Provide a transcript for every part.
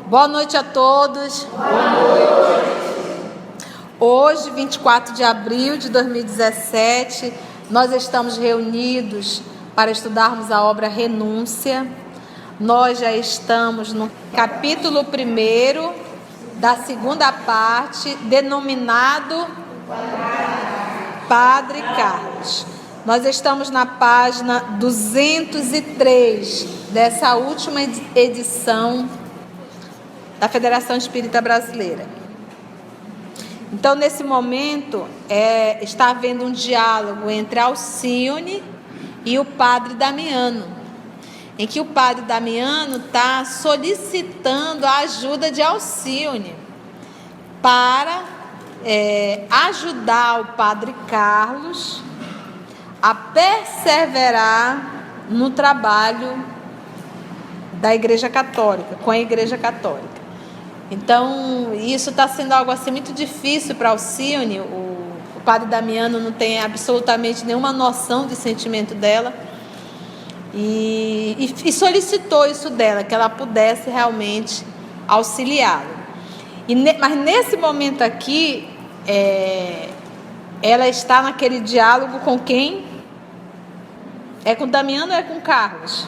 Boa noite a todos. Boa noite. Hoje, 24 de abril de 2017, nós estamos reunidos para estudarmos a obra Renúncia. Nós já estamos no capítulo 1 da segunda parte, denominado Padre Carlos. Nós estamos na página 203 dessa última edição da Federação Espírita Brasileira. Então, nesse momento, está havendo um diálogo entre Alcione e o Padre Damiano, em que o Padre Damiano está solicitando a ajuda de Alcione para ajudar o Padre Carlos a perseverar no trabalho da Igreja Católica, com a Igreja Católica. Então, isso está sendo algo assim muito difícil para Alcione. O Padre Damiano não tem absolutamente nenhuma noção de sentimento dela e solicitou isso dela, que ela pudesse realmente auxiliá-lo. Mas nesse momento aqui, ela está naquele diálogo com quem? É com Damiano ou é com Carlos?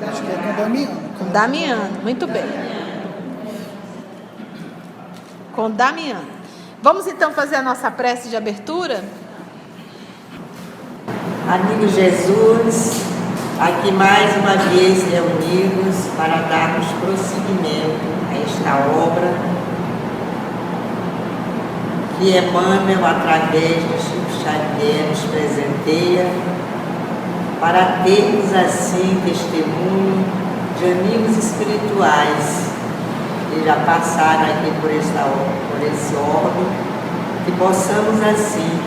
Acho que é com Damiano. Com Damiano, muito bem. Com Damiano. Vamos então fazer a nossa prece de abertura? Amigo Jesus, aqui mais uma vez reunidos para darmos prosseguimento a esta obra que Emmanuel, através de Chico Xavier, nos presenteia, para termos assim testemunho de amigos espirituais que já passaram aqui por esse órgão, que possamos assim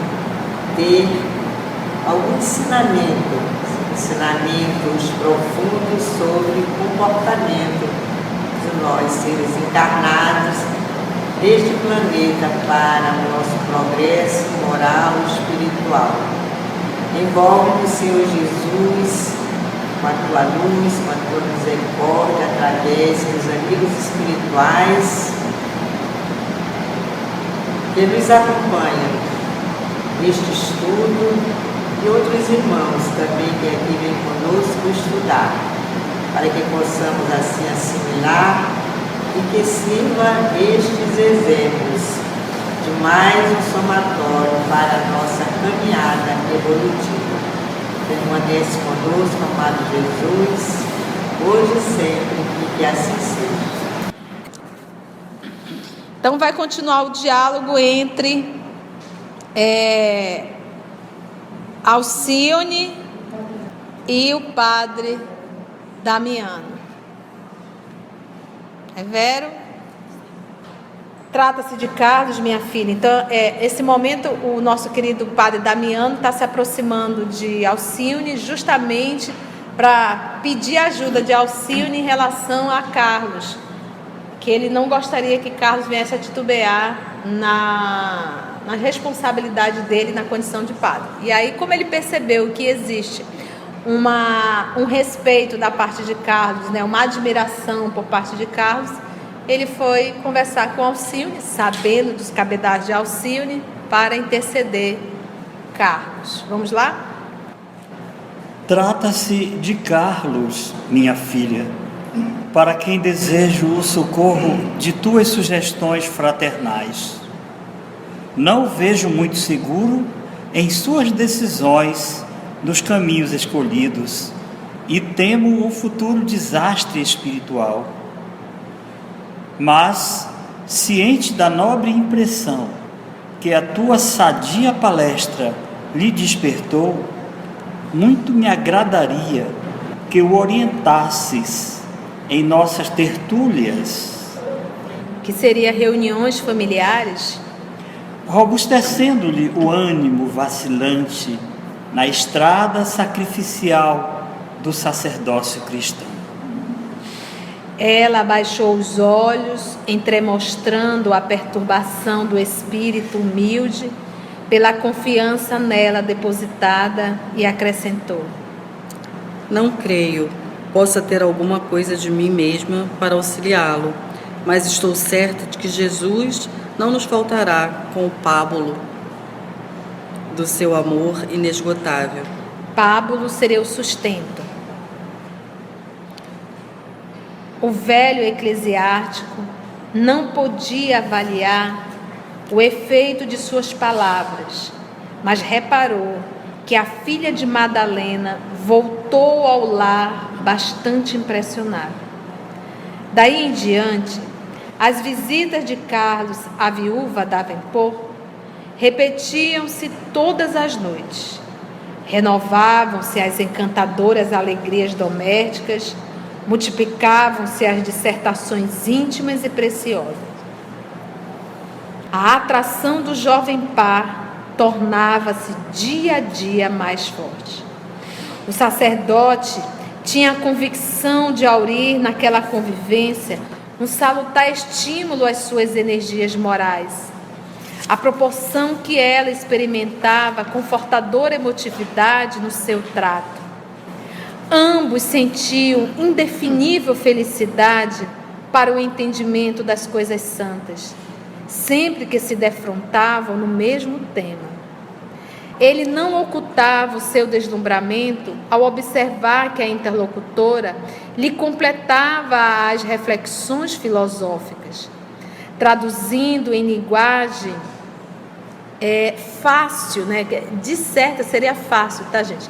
ter algum ensinamentos profundos sobre o comportamento de nós, seres encarnados, deste planeta para o nosso progresso moral e espiritual. Envolve o Senhor Jesus com a tua luz, com a tua misericórdia, através dos amigos espirituais que nos acompanham neste estudo e outros irmãos também que aqui vêm conosco estudar, para que possamos assim assimilar e que sirva estes exemplos de mais um somatório para a nossa caminhada evolutiva. Permanece conosco, amado Jesus, hoje e sempre, e que assim seja. Então vai continuar o diálogo entre Alcione e o Padre Damiano. É Vero? Trata-se de Carlos, minha filha. Então, esse momento, o nosso querido Padre Damiano está se aproximando de Alcione justamente para pedir ajuda de Alcione em relação a Carlos, que ele não gostaria que Carlos viesse a titubear na responsabilidade dele na condição de padre. E aí, como ele percebeu que existe um respeito da parte de Carlos, né, uma admiração por parte de Carlos, ele foi conversar com Alcione, sabendo dos cabedais de Alcione, para interceder Carlos. Vamos lá? Trata-se de Carlos, minha filha, para quem desejo o socorro de tuas sugestões fraternais. Não o vejo muito seguro em suas decisões nos caminhos escolhidos e temo um futuro desastre espiritual. Mas, ciente da nobre impressão que a tua sadia palestra lhe despertou, muito me agradaria que o orientasses em nossas tertúlias, que seria reuniões familiares, robustecendo-lhe o ânimo vacilante na estrada sacrificial do sacerdócio cristão. Ela abaixou os olhos, entremostrando a perturbação do espírito humilde pela confiança nela depositada, e acrescentou: Não creio possa ter alguma coisa de mim mesma para auxiliá-lo, mas estou certa de que Jesus não nos faltará com o pábulo do seu amor inesgotável. Pábulo seria o sustento. O velho eclesiástico não podia avaliar o efeito de suas palavras, mas reparou que a filha de Madalena voltou ao lar bastante impressionada. Daí em diante, as visitas de Carlos à viúva Davenport repetiam-se todas as noites. Renovavam-se as encantadoras alegrias domésticas, multiplicavam-se as dissertações íntimas e preciosas. A atração do jovem par tornava-se dia a dia mais forte. O sacerdote tinha a convicção de aurir naquela convivência um salutar estímulo às suas energias morais. A proporção que ela experimentava confortadora emotividade no seu trato. Ambos sentiam indefinível felicidade para o entendimento das coisas santas, sempre que se defrontavam no mesmo tema. Ele não ocultava o seu deslumbramento ao observar que a interlocutora lhe completava as reflexões filosóficas, traduzindo em linguagem fácil, né? De certa seria fácil, tá, gente?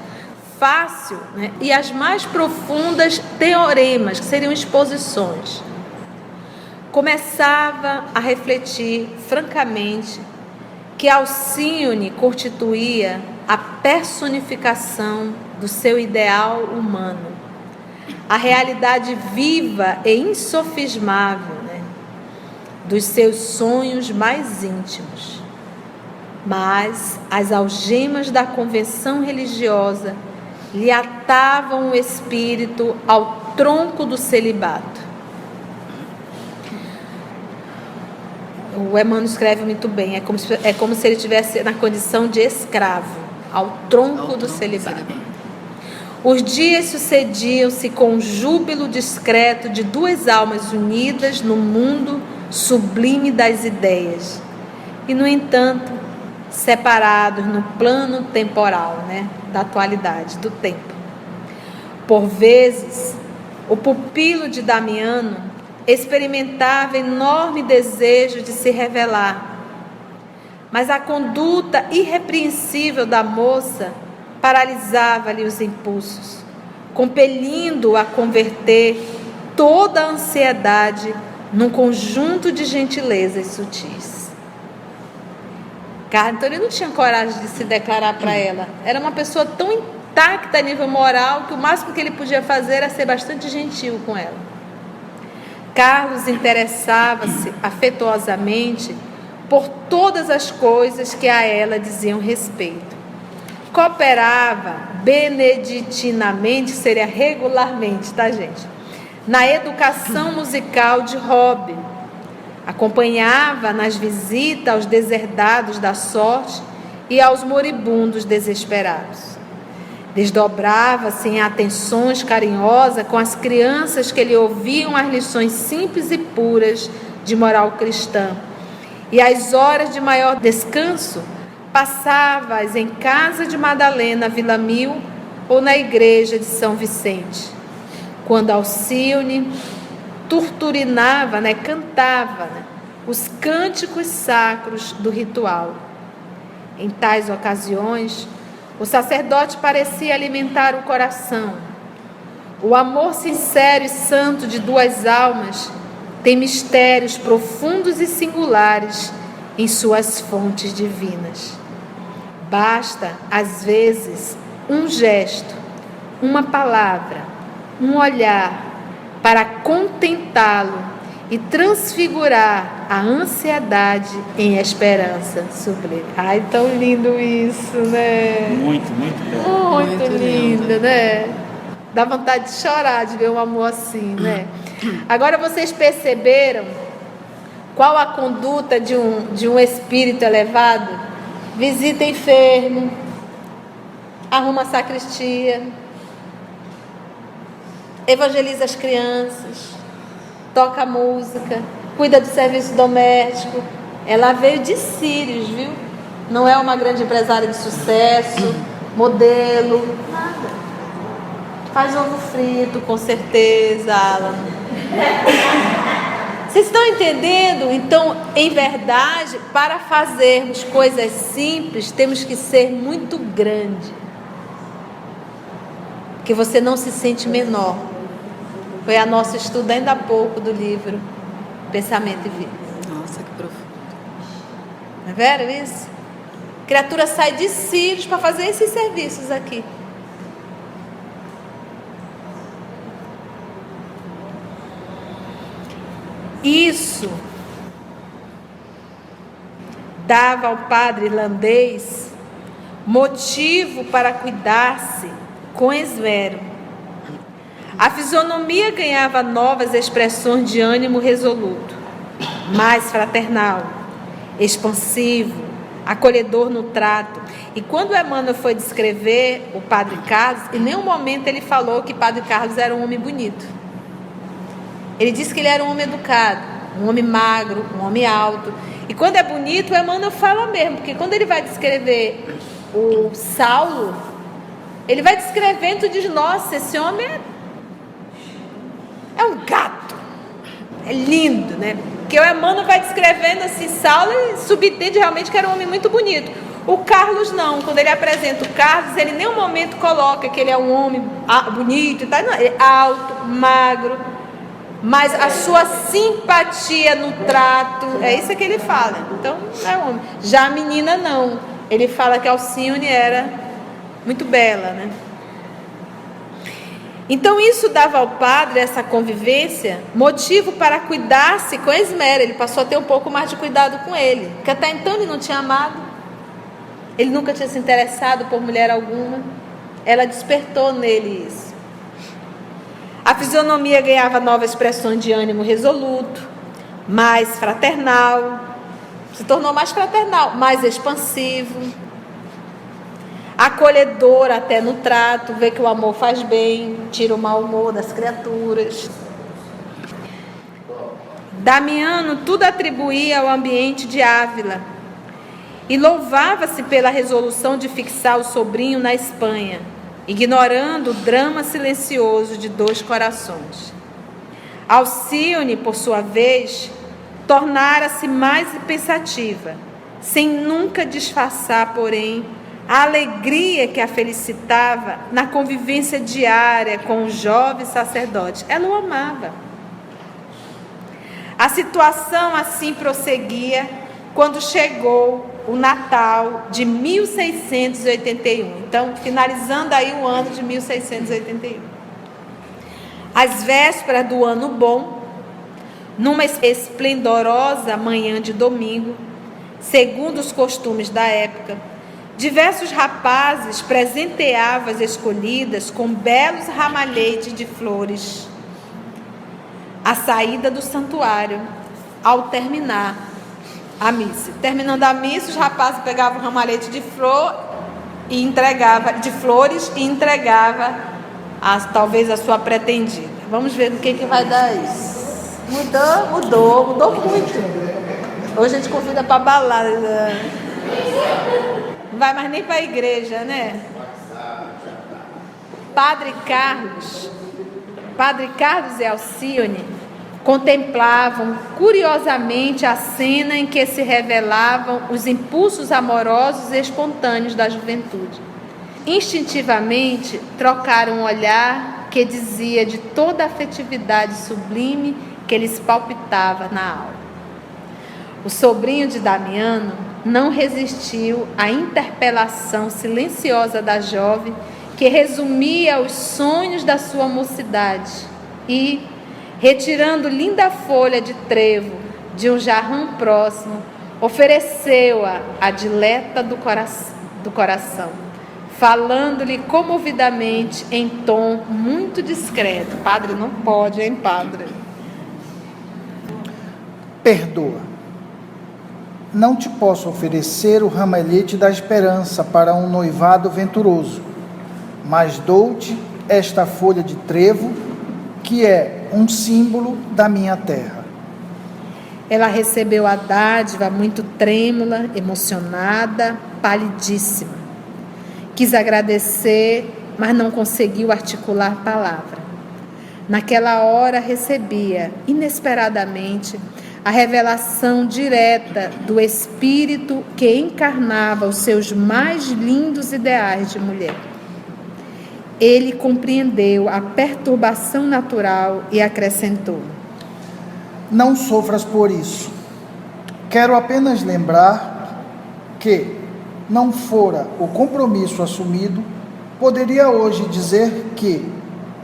Fácil, né? E as mais profundas teoremas, que seriam exposições. Começava a refletir francamente que Alcione constituía a personificação do seu ideal humano, a realidade viva e insofismável, né, dos seus sonhos mais íntimos. Mas as algemas da convenção religiosa lhe atavam o espírito ao tronco do celibato. O Emmanuel escreve muito bem, é como se ele estivesse na condição de escravo, ao tronco do celibato. Os dias sucediam-se com um júbilo discreto de duas almas unidas no mundo sublime das ideias, e, no entanto, separados no plano temporal, né, da atualidade, do tempo. Por vezes, o pupilo de Damiano experimentava enorme desejo de se revelar, mas a conduta irrepreensível da moça paralisava-lhe os impulsos, compelindo-o a converter toda a ansiedade num conjunto de gentilezas sutis. Então ele não tinha coragem de se declarar para ela. Era uma pessoa tão intacta a nível moral que o máximo que ele podia fazer era ser bastante gentil com ela. Carlos interessava-se afetuosamente por todas as coisas que a ela diziam respeito. Cooperava beneditinamente, seria regularmente, tá, gente? Na educação musical de Rob. Acompanhava nas visitas aos deserdados da sorte e aos moribundos desesperados. Desdobrava-se em atenções carinhosas com as crianças que lhe ouviam as lições simples e puras de moral cristã. E as horas de maior descanso passava-as em casa de Madalena Villamil ou na igreja de São Vicente. Quando Alcione torturinava, né, cantava, né, os cânticos sacros do ritual. Em tais ocasiões, o sacerdote parecia alimentar o coração. O amor sincero e santo de duas almas tem mistérios profundos e singulares em suas fontes divinas. Basta, às vezes, um gesto, uma palavra, um olhar para contentá-lo e transfigurar a ansiedade em esperança sublime. Ai, tão lindo isso, né? Muito, muito bom. Muito lindo, né? Dá vontade de chorar de ver um amor assim, né? Agora vocês perceberam qual a conduta de um espírito elevado? Visita enfermo, arruma a sacristia. evangeliza as crianças, toca música, cuida do serviço doméstico. Ela veio de Sírios, viu? Não é uma grande empresária de sucesso, modelo, nada. Faz ovo frito, com certeza, Alan. Vocês estão entendendo? Então, em verdade, para fazermos coisas simples, temos que ser muito grande. Porque você não se sente menor. Foi a nosso estudo ainda há pouco do livro Pensamento e Vida. Nossa, que profundo. Não é vero isso? A criatura sai de Sírios para fazer esses serviços aqui. Isso dava ao padre irlandês motivo para cuidar-se com esmero. A fisionomia ganhava novas expressões de ânimo resoluto, mais fraternal, expansivo, acolhedor no trato. E quando Emmanuel foi descrever o Padre Carlos, em nenhum momento ele falou que Padre Carlos era um homem bonito. Ele disse que ele era um homem educado, um homem magro, um homem alto. E quando é bonito, o Emmanuel fala mesmo, porque quando ele vai descrever o Saulo, ele vai descrevendo e diz: nossa, esse homem é um gato, é lindo, né? Porque o Emmanuel vai descrevendo assim, Saulo, e subentende realmente que era um homem muito bonito. O Carlos não, quando ele apresenta o Carlos, ele em nenhum momento coloca que ele é um homem bonito e tal, não, ele é alto, magro, mas a sua simpatia no trato, é isso que ele fala. Então, é homem. Já a menina não. Ele fala que Alcione era muito bela, né? Então, isso dava ao padre, essa convivência, motivo para cuidar-se com esmero. Ele passou a ter um pouco mais de cuidado com ele, porque até então ele não tinha amado. Ele nunca tinha se interessado por mulher alguma. Ela despertou nele isso. A fisionomia ganhava novas expressões de ânimo resoluto, mais fraternal, se tornou mais fraternal, mais expansivo, acolhedor até no trato, vê que o amor faz bem, tira o mau humor das criaturas. Damiano tudo atribuía ao ambiente de Ávila e louvava-se pela resolução de fixar o sobrinho na Espanha, ignorando o drama silencioso de dois corações. Alcione, por sua vez, tornara-se mais pensativa, sem nunca disfarçar, porém, a alegria que a felicitava na convivência diária com o jovem sacerdote. Ela o amava. A situação assim prosseguia quando chegou o Natal de 1681. Então, finalizando aí o ano de 1681. Às vésperas do ano bom, numa esplendorosa manhã de domingo, segundo os costumes da época, diversos rapazes presenteavam as escolhidas com belos ramalhetes de flores. À saída do santuário, ao terminar a missa. Terminando a missa, os rapazes pegavam o ramalhete de flores e entregava talvez a sua pretendida. Vamos ver no que vai dar isso. Mudou muito. Hoje a gente convida para balada. Não vai mais nem para a igreja, né? Padre Carlos e Alcione contemplavam curiosamente a cena em que se revelavam os impulsos amorosos e espontâneos da juventude. Instintivamente trocaram um olhar que dizia de toda a afetividade sublime que lhes palpitava na alma. O sobrinho de Damiano não resistiu à interpelação silenciosa da jovem, que resumia os sonhos da sua mocidade e, retirando linda folha de trevo de um jarrão próximo, ofereceu-a à dileta do coração, falando-lhe comovidamente em tom muito discreto. Padre, não pode, hein, padre? Perdoa. Não te posso oferecer o ramalhete da esperança para um noivado venturoso, mas dou-te esta folha de trevo que é um símbolo da minha terra. Ela recebeu a dádiva muito trêmula, emocionada, palidíssima. Quis agradecer, mas não conseguiu articular palavra. Naquela hora recebia, inesperadamente, a revelação direta do espírito que encarnava os seus mais lindos ideais de mulher. Ele compreendeu a perturbação natural e acrescentou: Não sofras por isso. Quero apenas lembrar que, não fora o compromisso assumido, poderia hoje dizer que,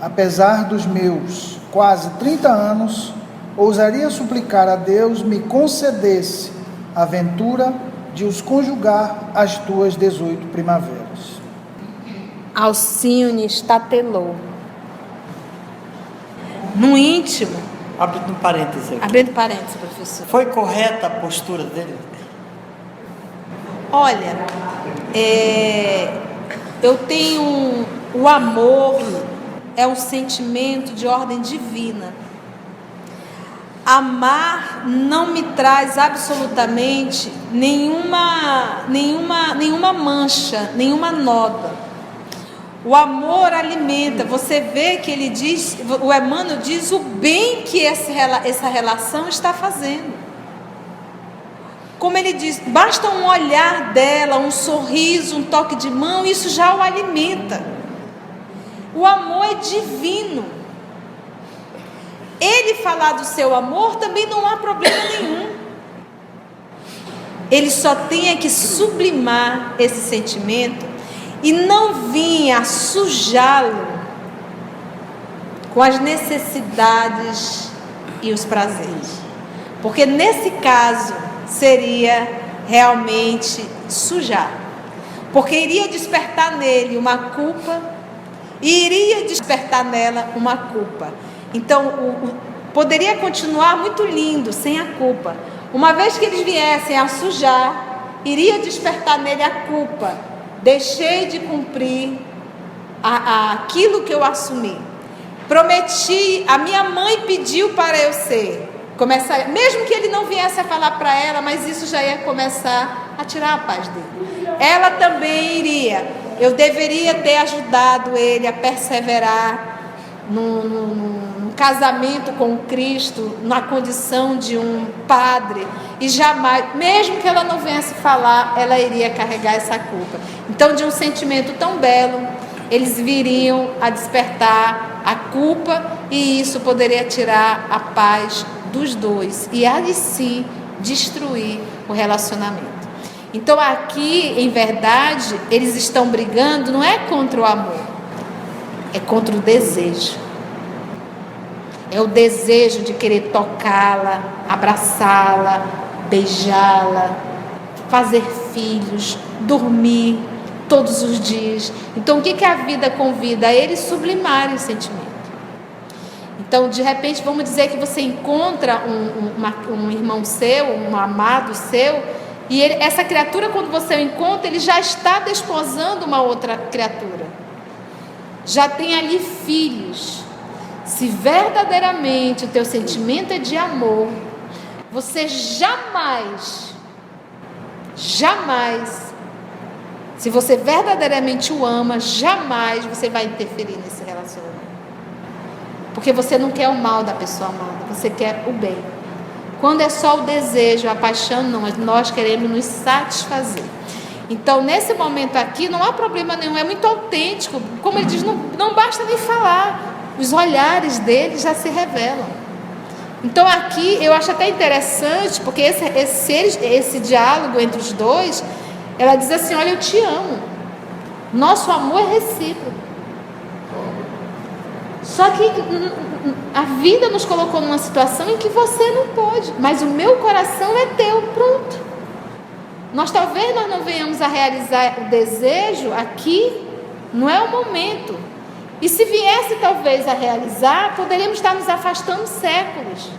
apesar dos meus quase 30 anos, ousaria suplicar a Deus me concedesse a ventura de os conjugar às tuas 18 primaveras. Alcione estatelou. No íntimo, Abrindo um parêntese aqui. abrindo parênteses, professor. Foi correta a postura dele? Olha, eu tenho o amor é um sentimento de ordem divina. Amar não me traz absolutamente nenhuma mancha, nenhuma nódoa. O amor alimenta. Você vê que ele diz, o Emmanuel diz o bem que essa relação está fazendo. Como ele diz, basta um olhar dela, um sorriso, um toque de mão, isso já o alimenta. O amor é divino. Ele falar do seu amor também não há problema nenhum. Ele só tem que sublimar esse sentimento e não vir a sujá-lo com as necessidades e os prazeres. Porque nesse caso seria realmente sujar. Porque iria despertar nele uma culpa e iria despertar nela uma culpa. Então, poderia continuar muito lindo, sem a culpa. Uma vez que eles viessem a sujar, iria despertar nele a culpa. Deixei de cumprir aquilo que eu assumi. Prometi, a minha mãe pediu para eu ser. Mesmo que ele não viesse a falar para ela, mas isso já ia começar a tirar a paz dele. Ela também iria. Eu deveria ter ajudado ele a perseverar num casamento com Cristo, na condição de um padre, e jamais, mesmo que ela não viesse falar, ela iria carregar essa culpa. Então, de um sentimento tão belo, eles viriam a despertar a culpa, e isso poderia tirar a paz dos dois, e aí sim destruir o relacionamento. Então aqui, em verdade, eles estão brigando, não é contra o amor, é contra o desejo. É o desejo de querer tocá-la, abraçá-la, beijá-la, fazer filhos, dormir todos os dias. Então, o que a vida convida? A eles sublimarem o sentimento. Então, de repente, vamos dizer que você encontra um irmão seu, um amado seu, e essa criatura, quando você o encontra, ele já está desposando uma outra criatura. Já tem ali filhos. Se verdadeiramente o teu sentimento é de amor, você jamais, se você verdadeiramente o ama, jamais você vai interferir nesse relacionamento. Porque você não quer o mal da pessoa amada, você quer o bem. Quando é só o desejo, a paixão, não, nós queremos nos satisfazer. Então, nesse momento aqui, não há problema nenhum, é muito autêntico. Como ele diz, não basta nem falar, os olhares dele já se revelam. Então, aqui, eu acho até interessante, porque esse diálogo entre os dois, ela diz assim, olha, eu te amo. Nosso amor é recíproco. Só que a vida nos colocou numa situação em que você não pode, mas o meu coração é teu, pronto. Talvez nós não venhamos a realizar o desejo aqui, não é o momento. E se viesse talvez a realizar, poderíamos estar nos afastando séculos.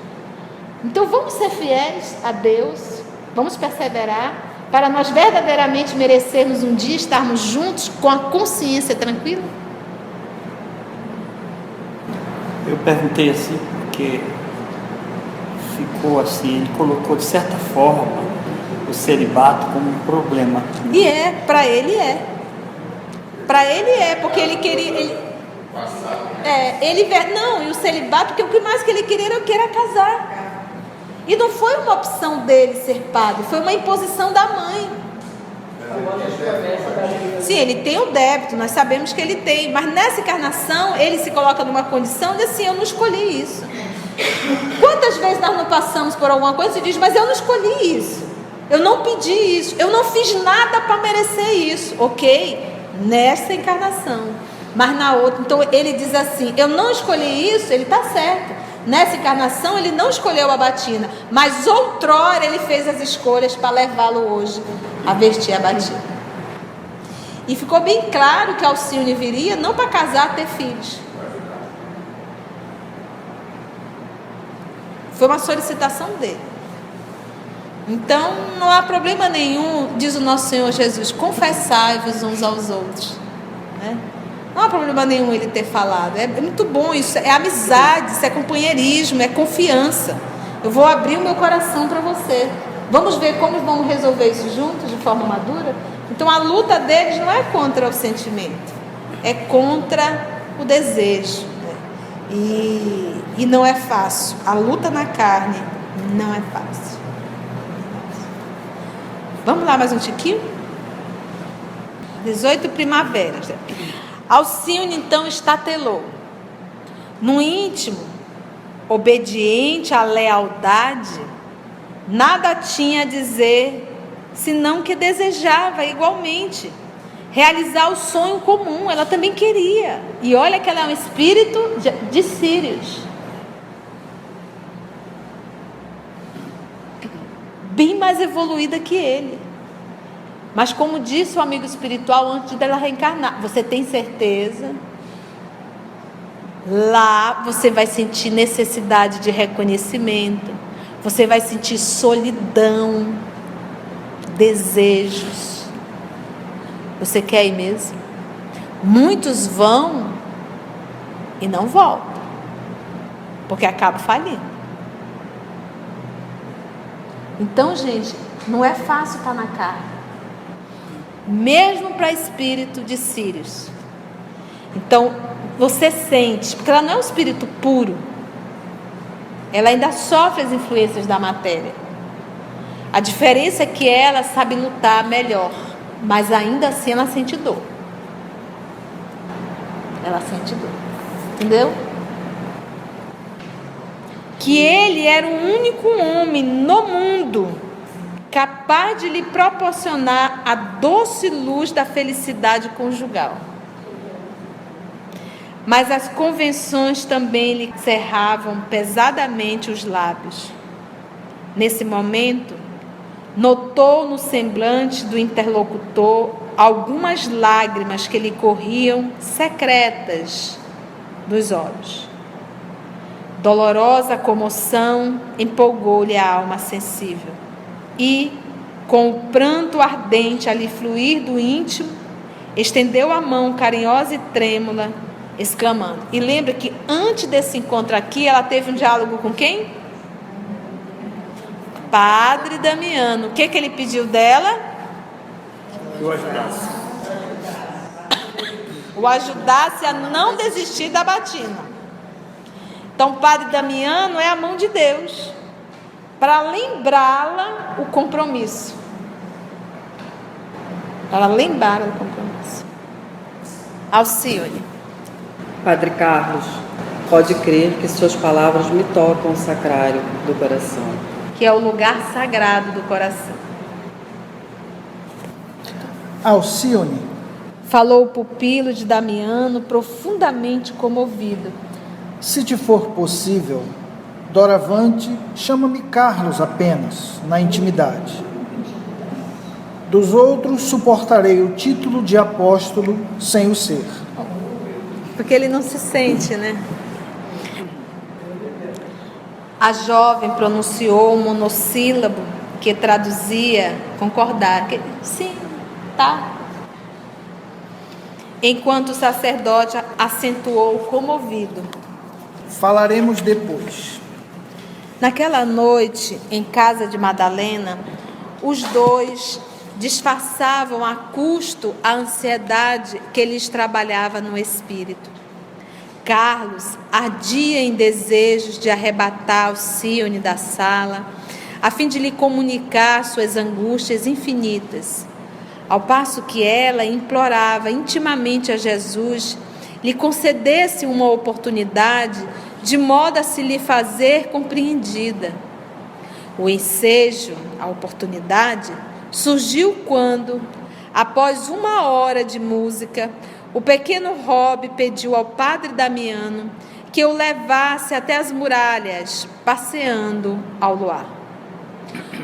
Então vamos ser fiéis a Deus, vamos perseverar, para nós verdadeiramente merecermos um dia estarmos juntos com a consciência tranquila. Eu perguntei assim, porque ficou assim, ele colocou de certa forma o celibato como um problema. E para ele é. Para ele é, porque ele queria. Não, e o celibato, porque o que mais que ele queria era casar. E não foi uma opção dele ser padre, foi uma imposição da mãe. Sim, ele tem o débito, nós sabemos que ele tem, mas nessa encarnação ele se coloca numa condição de assim, eu não escolhi isso. Quantas vezes nós não passamos por alguma coisa e diz, mas eu não escolhi isso, eu não pedi isso, eu não fiz nada para merecer isso, ok? Nessa encarnação, mas na outra, então ele diz assim, eu não escolhi isso, ele está certo. Nessa encarnação ele não escolheu a batina, mas outrora ele fez as escolhas para levá-lo hoje a vestir a batina. E ficou bem claro que Alcione viria não para casar, ter filhos. Foi uma solicitação dele. Então não há problema nenhum, diz o nosso Senhor Jesus, confessai-vos uns aos outros, né? Não há problema nenhum ele ter falado, é muito bom isso, é amizade, isso é companheirismo, é confiança. Eu vou abrir o meu coração para você. Vamos ver como vamos resolver isso juntos, de forma madura? Então a luta deles não é contra o sentimento, é contra o desejo, né? E não é fácil, a luta na carne não é fácil. Vamos lá mais um tiquinho? 18 primaveras. Alcione então estatelou. No íntimo, obediente à lealdade, nada tinha a dizer, senão que desejava igualmente realizar o sonho comum. Ela também queria. E olha que ela é um espírito de Sírios, bem mais evoluída que ele. Mas como disse o amigo espiritual antes dela reencarnar, você tem certeza? Lá você vai sentir necessidade de reconhecimento, você vai sentir solidão, desejos. Você quer ir mesmo? Muitos vão e não voltam, porque acabam falindo. Então, gente, não é fácil estar na carne, mesmo para espírito de Sírios. Então você sente, porque ela não é um espírito puro, ela ainda sofre as influências da matéria. A diferença é que ela sabe lutar melhor, mas ainda assim ela sente dor. Ela sente dor, entendeu? Que ele era o único homem no mundo capaz de lhe proporcionar a doce luz da felicidade conjugal. Mas as convenções também lhe cerravam pesadamente os lábios. Nesse momento, notou no semblante do interlocutor algumas lágrimas que lhe corriam secretas dos olhos. Dolorosa comoção empolgou-lhe a alma sensível. E, com o pranto ardente a lhe fluir do íntimo, estendeu a mão carinhosa e trêmula, exclamando. E lembra que antes desse encontro aqui, ela teve um diálogo com quem? Padre Damiano. O que ele pediu dela? Que o ajudasse. O ajudasse a não desistir da batina. Então, Padre Damiano é a mão de Deus para lembrá-la o compromisso. Para lembrar o compromisso. Alcione. Padre Carlos, pode crer que suas palavras me tocam o sacrário do coração. Que é o lugar sagrado do coração. Alcione. Falou o pupilo de Damiano, profundamente comovido. Se te for possível, doravante, chama-me Carlos apenas, na intimidade. Dos outros, suportarei o título de apóstolo sem o ser. Porque ele não se sente, né? A jovem pronunciou um monossílabo que traduzia concordar. Sim, tá. Enquanto o sacerdote acentuou comovido. Falaremos depois. Naquela noite, em casa de Madalena, os dois disfarçavam a custo a ansiedade que lhes trabalhava no espírito. Carlos ardia em desejos de arrebatar Alcione da sala, a fim de lhe comunicar suas angústias infinitas, ao passo que ela implorava intimamente a Jesus lhe concedesse uma oportunidade de modo a se lhe fazer compreendida. O ensejo, a oportunidade, surgiu quando, após 1 hora de música, o pequeno Rob pediu ao padre Damiano que o levasse até as muralhas, passeando ao luar.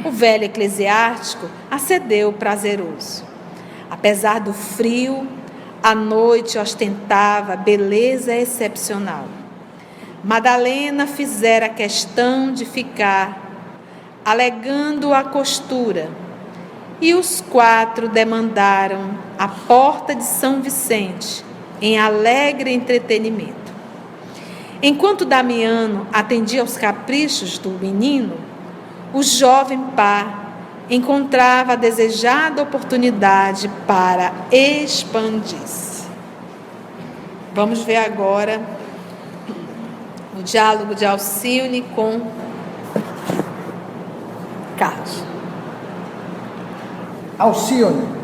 O velho eclesiástico acedeu prazeroso. Apesar do frio, a noite ostentava beleza excepcional. Madalena fizera questão de ficar, alegando a costura, e os 4 demandaram a porta de São Vicente, em alegre entretenimento. Enquanto Damiano atendia aos caprichos do menino, o jovem par encontrava a desejada oportunidade para expandir-se. Vamos ver agora o diálogo de Alcione com Carlos. Alcione,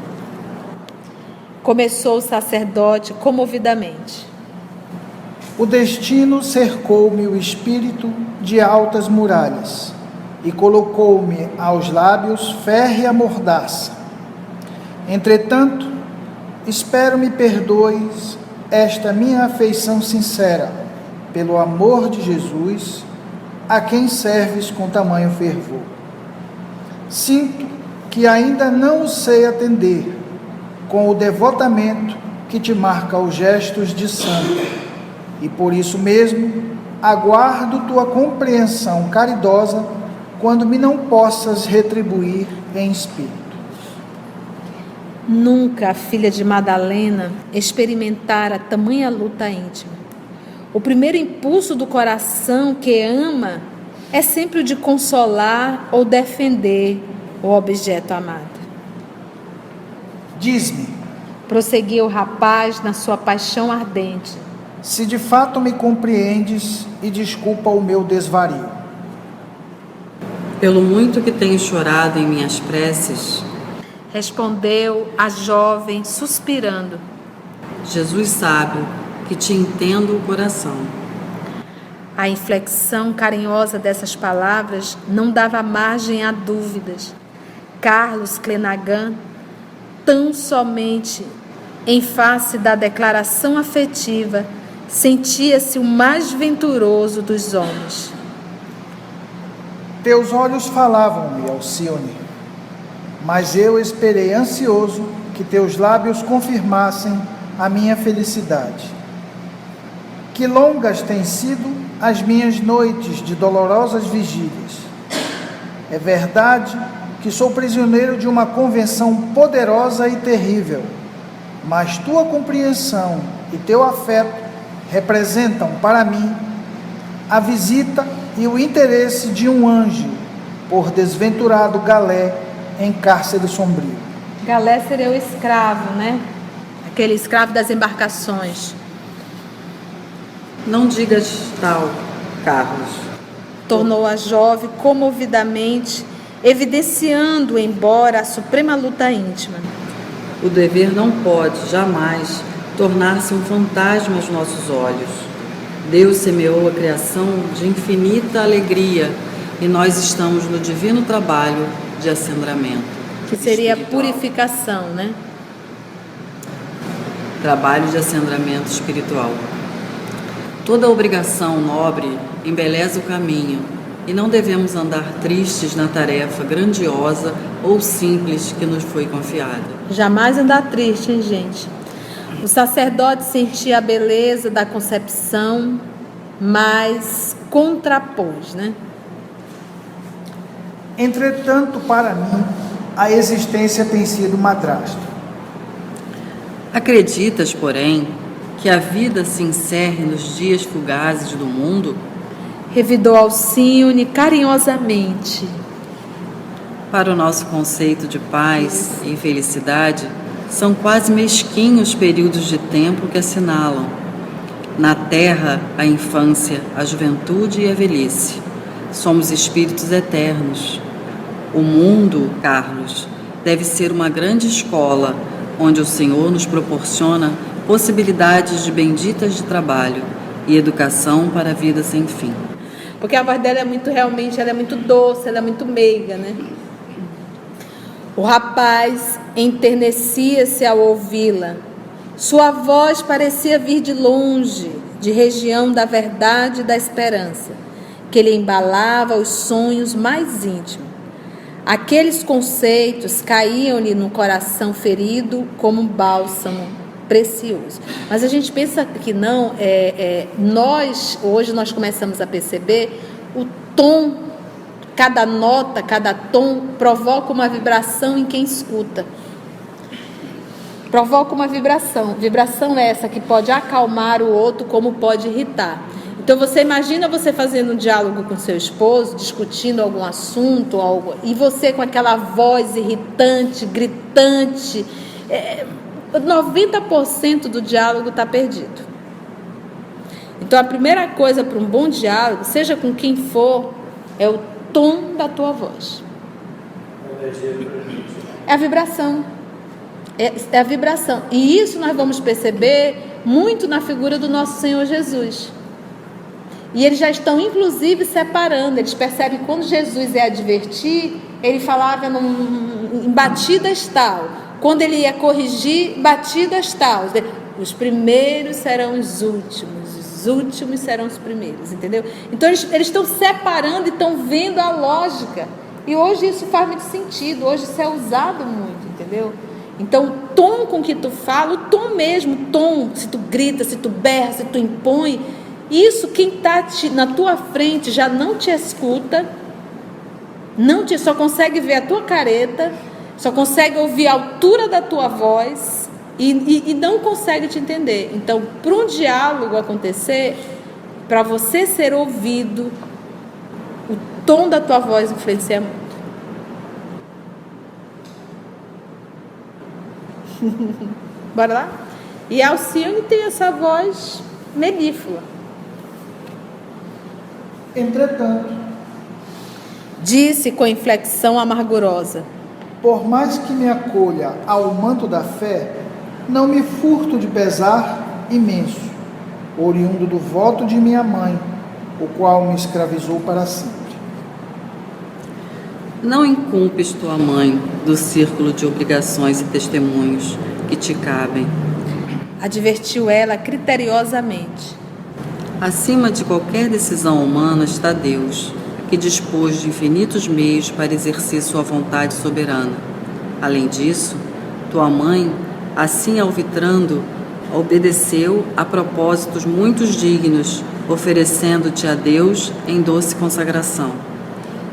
Começou o sacerdote comovidamente. o destino cercou-me o espírito de altas muralhas e colocou-me aos lábios férrea mordaça. Entretanto, espero me perdoes esta minha afeição sincera, pelo amor de Jesus, a quem serves com tamanho fervor. Sinto que ainda não o sei atender com o devotamento que te marca os gestos de santo, e por isso mesmo aguardo tua compreensão caridosa quando me não possas retribuir em espírito. Nunca a filha de Madalena experimentara tamanha luta íntima. O primeiro impulso do coração que ama é sempre o de consolar ou defender o objeto amado. Diz-me, Prosseguiu o rapaz na sua paixão ardente. se de fato me compreendes e desculpa o meu desvario. Pelo muito que tenho chorado em minhas preces, Respondeu a jovem, suspirando. Jesus sabe que te entendo o coração. A inflexão carinhosa dessas palavras não dava margem a dúvidas. Carlos Clenaghan, tão somente em face da declaração afetiva, sentia-se o mais venturoso dos homens. Teus olhos falavam-me, Alcione, mas eu esperei ansioso que teus lábios confirmassem a minha felicidade. Que longas têm sido as minhas noites de dolorosas vigílias. É verdade que sou prisioneiro de uma convenção poderosa e terrível, mas tua compreensão e teu afeto representam para mim a visita e o interesse de um anjo por desventurado galé em cárcere sombrio. Galé seria o escravo, né? Aquele escravo das embarcações. Não digas tal, Carlos. Tornou a jovem comovidamente, evidenciando, embora a suprema luta íntima. O dever não pode, jamais, tornar-se um fantasma aos nossos olhos. Deus semeou a criação de infinita alegria e nós estamos no divino trabalho de acendramento. Que seria a espiritual. purificação, né? Trabalho de acendramento espiritual. Toda obrigação nobre embeleza o caminho e não devemos andar tristes na tarefa grandiosa ou simples que nos foi confiada. Jamais andar triste, hein, gente? O sacerdote sentia a beleza da concepção, mas contrapôs, né? Entretanto, para mim, a existência tem sido madrasta. Acreditas, porém, que a vida se encerre nos dias fugazes do mundo? Revidou Alcione carinhosamente. Para o nosso conceito de paz e felicidade, são quase mesquinhos períodos de tempo que assinalam. Na terra, a infância, a juventude e a velhice. Somos espíritos eternos. O mundo, Carlos, deve ser uma grande escola, onde o Senhor nos proporciona possibilidades de benditas de trabalho e educação para a vida sem fim. Porque a voz dela é muito, realmente, ela é muito doce, ela é muito meiga, né? O rapaz enternecia-se ao ouvi-la. Sua voz parecia vir de longe, de região da verdade e da esperança, que lhe embalava os sonhos mais íntimos. Aqueles conceitos caíam-lhe no coração ferido como um bálsamo precioso. Mas a gente pensa que não, hoje nós começamos a perceber o tom, cada nota, cada tom provoca uma vibração em quem escuta. Provoca uma vibração. Vibração essa que pode acalmar o outro, como pode irritar. Então você imagina você fazendo um diálogo com seu esposo, discutindo algum assunto, e você com aquela voz irritante, gritante, 90% do diálogo está perdido. Então a primeira coisa para um bom diálogo, seja com quem for, é o tom da tua voz. É a vibração. É a vibração. E isso nós vamos perceber muito na figura do nosso Senhor Jesus. E eles já estão, inclusive, separando. Eles percebem que quando Jesus ia advertir, ele falava em batidas tal. Quando ele ia corrigir, batidas tal. Os primeiros serão os últimos serão os primeiros, entendeu? Então eles estão separando e estão vendo a lógica. E hoje isso faz muito sentido. Hoje isso é usado muito, entendeu? Então o tom com que tu fala, o tom mesmo, o tom, se tu grita, se tu berra, se tu impõe, isso quem está na tua frente já não te escuta, só consegue ver a tua careta, só consegue ouvir a altura da tua voz e não consegue te entender. Então, para um diálogo acontecer, para você ser ouvido, o tom da tua voz influencia muito. Bora lá? E a Alcione tem essa voz melíflua. Entretanto, disse com inflexão amargurosa: por mais que me acolha ao manto da fé, não me furto de pesar imenso, oriundo do voto de minha mãe, o qual me escravizou para sempre. Não incumpes tua mãe do círculo de obrigações e testemunhos que te cabem. Advertiu ela criteriosamente. Acima de qualquer decisão humana está Deus, que dispôs de infinitos meios para exercer sua vontade soberana. Além disso, tua mãe, assim alvitrando, obedeceu a propósitos muito dignos, oferecendo-te a Deus em doce consagração.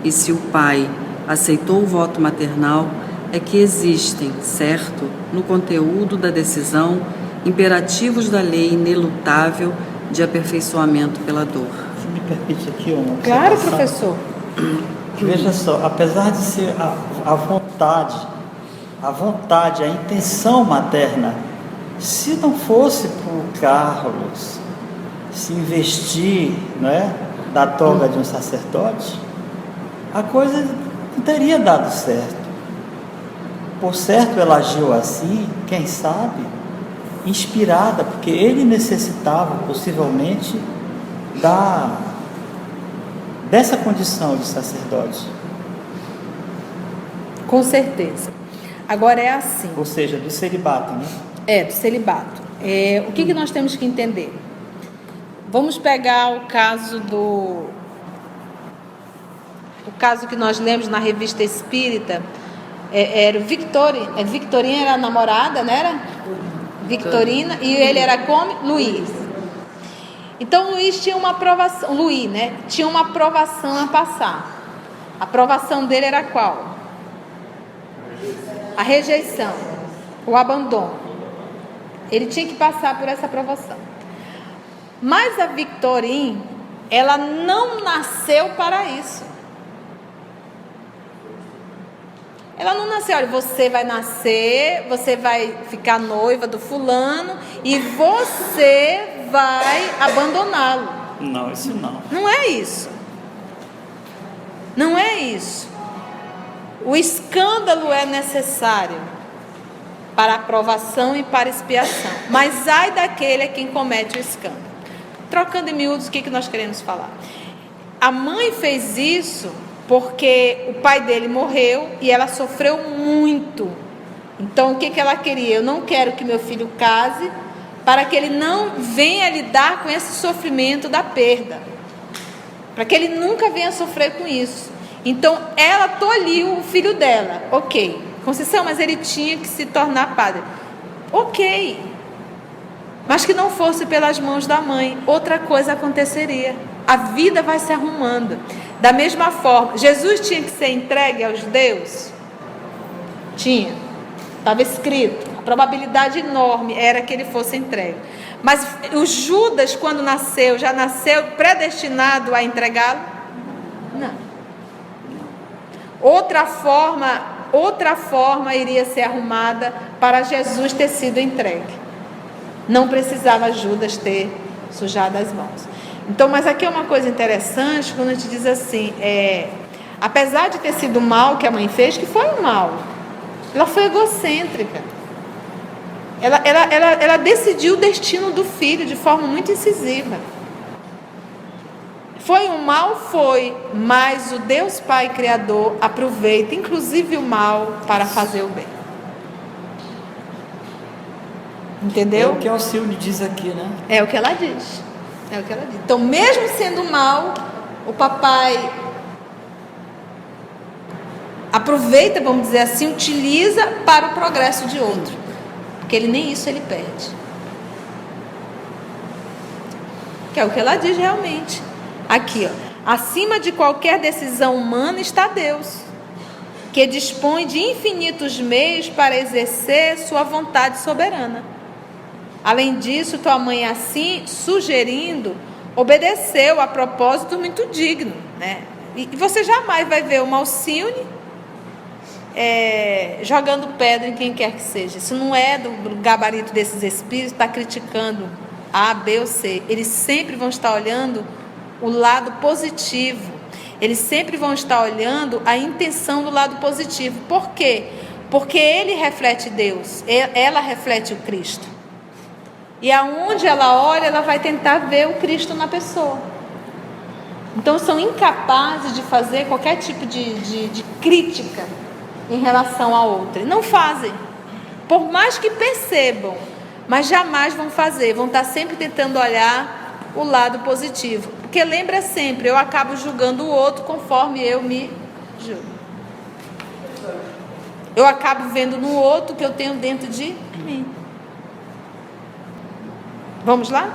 E se o pai aceitou o voto maternal, é que existem, certo, no conteúdo da decisão, imperativos da lei inelutável de aperfeiçoamento pela dor. Se me permite aqui uma Claro, observação. professor. Veja só, apesar de ser a vontade, a intenção materna, se não fosse por Carlos se investir, não é, da toga de um sacerdote, a coisa não teria dado certo. Por certo, ela agiu assim, quem sabe, inspirada, porque ele necessitava, possivelmente, dessa condição de sacerdote. Com certeza. Agora é assim. Ou seja, do celibato, né? Do celibato. O que nós temos que entender? Vamos pegar o caso que nós lemos na Revista Espírita. Era o Victorina era a namorada, não era? Victorina, e ele era como? Luiz. Então Luiz tinha uma aprovação, Luiz, né? Tinha uma aprovação a passar. A aprovação dele era qual? A rejeição, o abandono. Ele tinha que passar por essa aprovação. Mas a Victorine, ela não nasceu para isso. Ela não nasceu, olha, você vai nascer, você vai ficar noiva do fulano e você vai abandoná-lo. Não, isso não. Não é isso. Não é isso. O escândalo é necessário para aprovação e para expiação. Mas ai daquele é quem comete o escândalo. Trocando em miúdos, o que nós queremos falar? A mãe fez isso porque o pai dele morreu e ela sofreu muito. Então, o que ela queria? Eu não quero que meu filho case para que ele não venha lidar com esse sofrimento da perda. Para que ele nunca venha sofrer com isso. Então, ela tolhiu o filho dela. Ok. Conceição, mas ele tinha que se tornar padre. Ok. Mas que não fosse pelas mãos da mãe. Outra coisa aconteceria. A vida vai se arrumando. Da mesma forma, Jesus tinha que ser entregue aos judeus? Tinha. Estava escrito. A probabilidade enorme era que ele fosse entregue. Mas o Judas, quando nasceu, já nasceu predestinado a entregá-lo? Não. Outra forma iria ser arrumada para Jesus ter sido entregue. Não precisava Judas ter sujado as mãos. Então, mas aqui é uma coisa interessante, quando a gente diz assim, apesar de ter sido o mal que a mãe fez, que foi o mal, ela foi egocêntrica. Ela decidiu o destino do filho de forma muito incisiva. Foi um mal? Foi, mas o Deus Pai Criador aproveita, inclusive o mal, para fazer o bem. Entendeu? É o que Alcione diz aqui, né? É o que ela diz. É o que ela diz. Então, mesmo sendo mal, o papai aproveita, vamos dizer assim, utiliza para o progresso de outro. Porque ele nem isso ele perde. Que é o que ela diz realmente. Aqui, ó. Acima de qualquer decisão humana está Deus, que dispõe de infinitos meios para exercer sua vontade soberana. Além disso, tua mãe, assim, sugerindo, obedeceu a propósito muito digno, né? E você jamais vai ver uma Alcione jogando pedra em quem quer que seja. Isso não é do gabarito desses espíritos, está criticando A, B ou C. Eles sempre vão estar olhando o lado positivo. Eles sempre vão estar olhando a intenção do lado positivo. Por quê? Porque ele reflete Deus, ela reflete o Cristo. E aonde ela olha, ela vai tentar ver o Cristo na pessoa. Então são incapazes de fazer qualquer tipo de crítica em relação a outra. Não fazem. Por mais que percebam, mas jamais vão fazer. Vão estar sempre tentando olhar o lado positivo. Porque lembra sempre, eu acabo julgando o outro conforme eu me julgo. Eu acabo vendo no outro o que eu tenho dentro de mim. Vamos lá?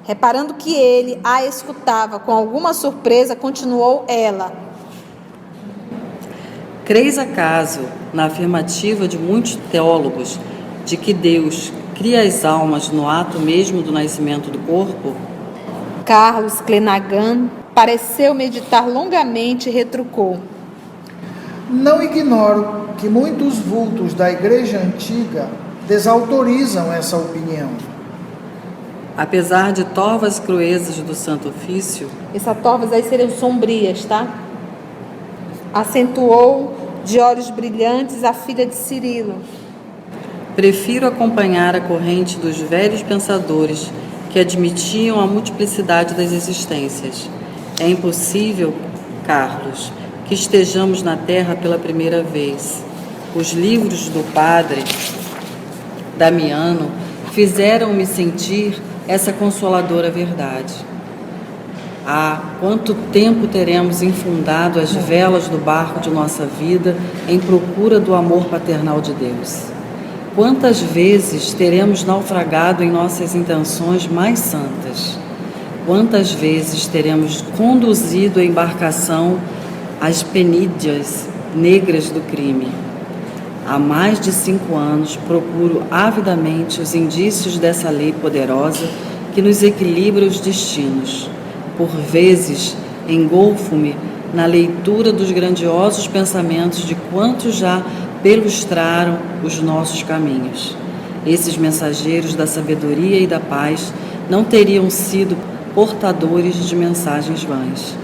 Reparando que ele a escutava com alguma surpresa, continuou ela. Creis acaso na afirmativa de muitos teólogos de que Deus cria as almas no ato mesmo do nascimento do corpo? Carlos Clenaghan pareceu meditar longamente e retrucou. Não ignoro que muitos vultos da Igreja Antiga desautorizam essa opinião. Apesar de torvas cruezas do Santo Ofício, Essas torvas aí seriam sombrias, tá? Acentuou de olhos brilhantes a filha de Cirilo. prefiro acompanhar a corrente dos velhos pensadores que admitiam a multiplicidade das existências. É impossível, Carlos, que estejamos na Terra pela primeira vez. Os livros do padre Damiano fizeram-me sentir essa consoladora verdade. Há quanto tempo teremos infundado as velas do barco de nossa vida em procura do amor paternal de Deus? Quantas vezes teremos naufragado em nossas intenções mais santas? Quantas vezes teremos conduzido a embarcação às penídias negras do crime? Há mais de 5 anos procuro avidamente os indícios dessa lei poderosa que nos equilibra os destinos. Por vezes, engolfo-me na leitura dos grandiosos pensamentos de quantos já pelustraram os nossos caminhos. Esses mensageiros da sabedoria e da paz não teriam sido portadores de mensagens vãs.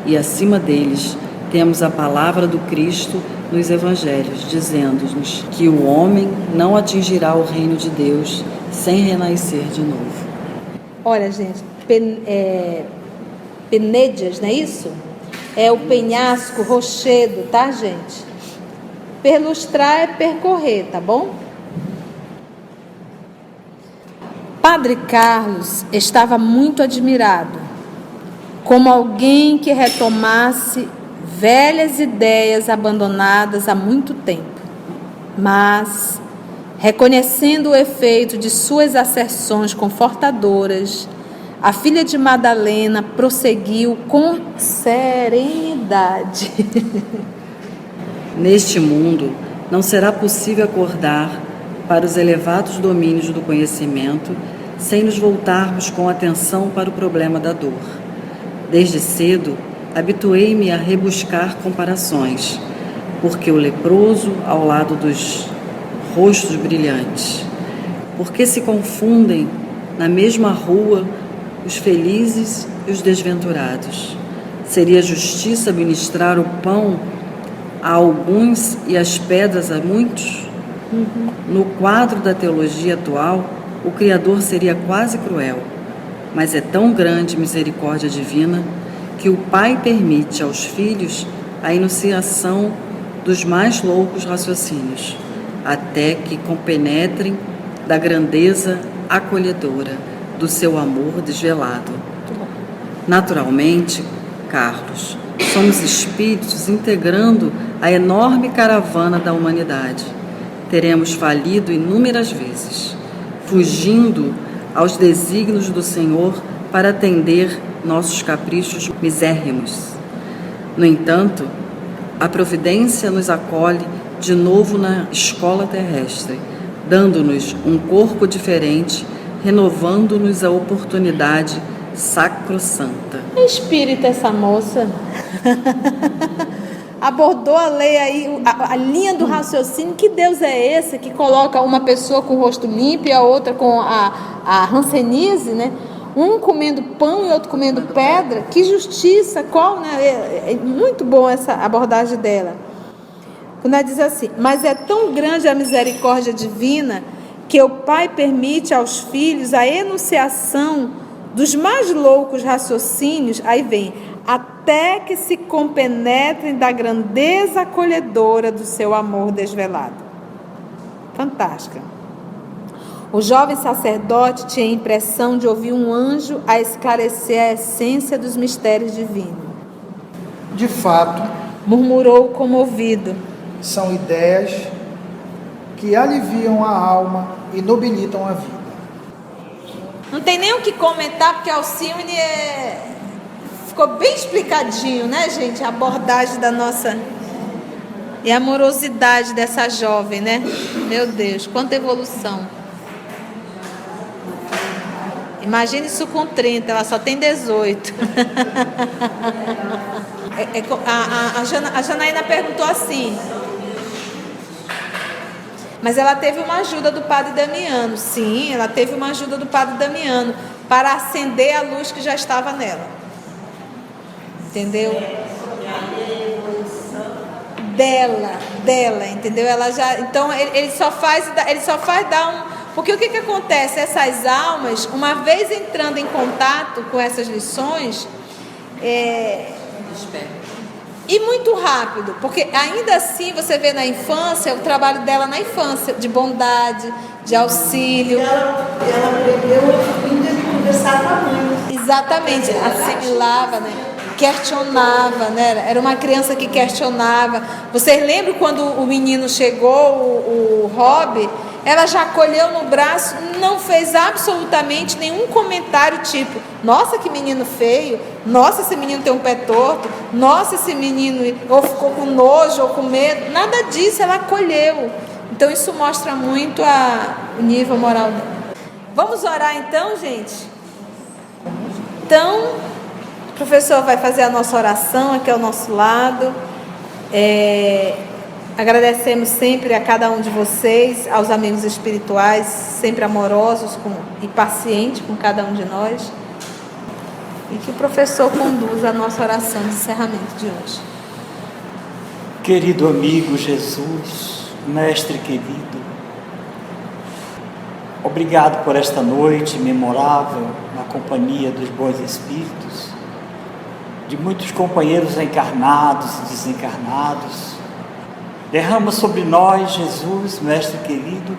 E acima deles, temos a palavra do Cristo nos Evangelhos, dizendo-nos que o homem não atingirá o reino de Deus sem renascer de novo. Olha, gente, Penédias, não é isso? É o penhasco, rochedo, tá, gente? Perlustrar é percorrer, tá bom? Padre Carlos estava muito admirado, como alguém que retomasse velhas ideias abandonadas há muito tempo, mas, reconhecendo o efeito de suas asserções confortadoras, a filha de Madalena prosseguiu com serenidade. Neste mundo, não será possível acordar para os elevados domínios do conhecimento sem nos voltarmos com atenção para o problema da dor. Desde cedo, habituei-me a rebuscar comparações, porque o leproso ao lado dos rostos brilhantes, porque se confundem na mesma rua os felizes e os desventurados. Seria justiça ministrar o pão a alguns e as pedras a muitos? No quadro da teologia atual, o Criador seria quase cruel, mas é tão grande misericórdia divina que o Pai permite aos filhos a enunciação dos mais loucos raciocínios, até que compenetrem da grandeza acolhedora do seu amor desvelado. Naturalmente, Carlos, somos espíritos integrando a enorme caravana da humanidade. Teremos falido inúmeras vezes, fugindo aos desígnios do Senhor para atender nossos caprichos misérrimos. No entanto, a providência nos acolhe de novo na escola terrestre, dando-nos um corpo diferente, renovando-nos a oportunidade sacrossanta. É espírita essa moça. Abordou a lei aí, a linha do raciocínio. Que Deus é esse que coloca uma pessoa com o rosto limpo e a outra com a hanseníase, né? Um comendo pão e outro comendo pedra. Que justiça, qual, né? É muito bom essa abordagem dela. Quando ela diz assim: mas é tão grande a misericórdia divina que o Pai permite aos filhos a enunciação dos mais loucos raciocínios, aí vem, até que se compenetrem da grandeza acolhedora do seu amor desvelado. Fantástica. O jovem sacerdote tinha a impressão de ouvir um anjo a esclarecer a essência dos mistérios divinos. De fato, Murmurou comovido. são ideias que aliviam a alma e nobilitam a vida. Não tem nem o que comentar, porque Alcione ficou bem explicadinho, né, gente? A abordagem da nossa... E a amorosidade dessa jovem, né? Meu Deus, quanta evolução. Imagine isso com 30, ela só tem 18. A Janaína perguntou assim... Mas ela teve uma ajuda do Padre Damiano. Sim, ela teve uma ajuda do Padre Damiano para acender a luz que já estava nela. Entendeu? Dela, entendeu? Ela já, então ele só faz dar um... Porque o que acontece? Essas almas, uma vez entrando em contato com essas lições, e muito rápido, porque ainda assim você vê na infância o trabalho dela na infância, de bondade, de auxílio. Ela aprendeu a conversar com a mãe. Exatamente, assimilava, né? Questionava, né? Era uma criança que questionava. Vocês lembram quando o menino chegou, o Rob, ela já acolheu no braço, não fez absolutamente nenhum comentário tipo, nossa, que menino feio, nossa, esse menino tem um pé torto, nossa, esse menino ou ficou com nojo ou com medo, nada disso, ela acolheu. Então isso mostra muito o nível moral dela. Vamos orar então, gente? Então, o professor vai fazer a nossa oração aqui ao nosso lado. Agradecemos sempre a cada um de vocês, aos amigos espirituais, sempre amorosos e pacientes com cada um de nós. E que o professor conduza a nossa oração de encerramento de hoje. Querido amigo Jesus, mestre querido, obrigado por esta noite memorável na companhia dos bons espíritos, de muitos companheiros encarnados e desencarnados. Derrama sobre nós, Jesus, mestre querido,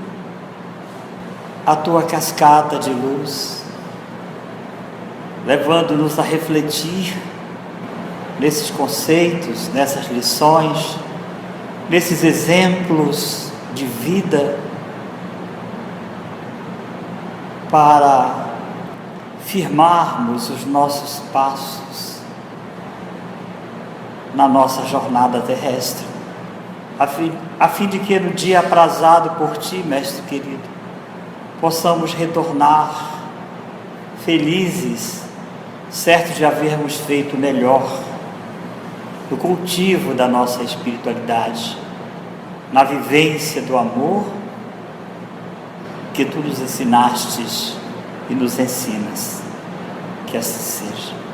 a tua cascata de luz, levando-nos a refletir nesses conceitos, nessas lições, nesses exemplos de vida, para firmarmos os nossos passos na nossa jornada terrestre, a fim de que no dia aprazado por Ti, mestre querido, possamos retornar felizes, certos de havermos feito melhor no cultivo da nossa espiritualidade, na vivência do amor que Tu nos ensinastes e nos ensinas. Que assim seja.